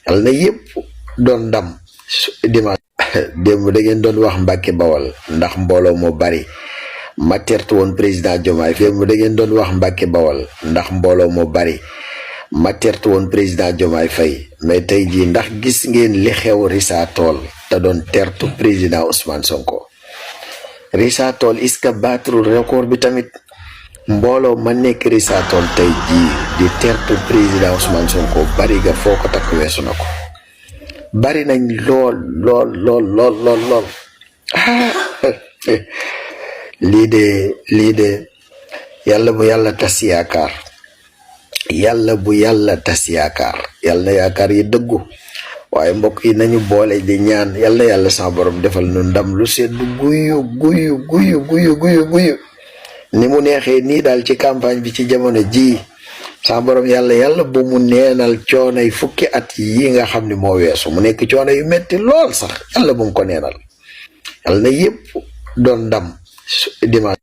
yal na yëpp doon ndam dimanche. démb da ngeen doon wax Mbàkke Bawal ndax mbooloo moo bari ma tertu woon président Diomaye démb da ngeen doon wax Mbàkke Bawal ndax mbooloo moo bari ma tertu woon président Diomaye Faye mais tey jii ndax gis ngeen li xew Richard Toll te doon tertu président Ousmane Sonko. Richard Toll est-ce que battre record bi tamit mbooloo ma nekk Richard Toll tey jii di tertu président Ousmane Sonko bari ga foo ko takk weesu na ko. bari nañ lool lii de yàlla bu yàlla tas yaakaar yàlla bu yàlla tas yaakaar yàlla na yaakaar yi dëggu waaye mbokk yi nañu boole di ñaan yàlla yàlla sa borom defal nu ndam lu seddu guyu ni mu neexee nii daal ci campagne bi ci jamono ji sa borom yàlla bu mu neenal coono yi fukki at yi nga xam ne moo weesu mu nekk coono yu metti lool sax yàlla bu mu ko neenal yàlla na yëpp doon ndam dimanche.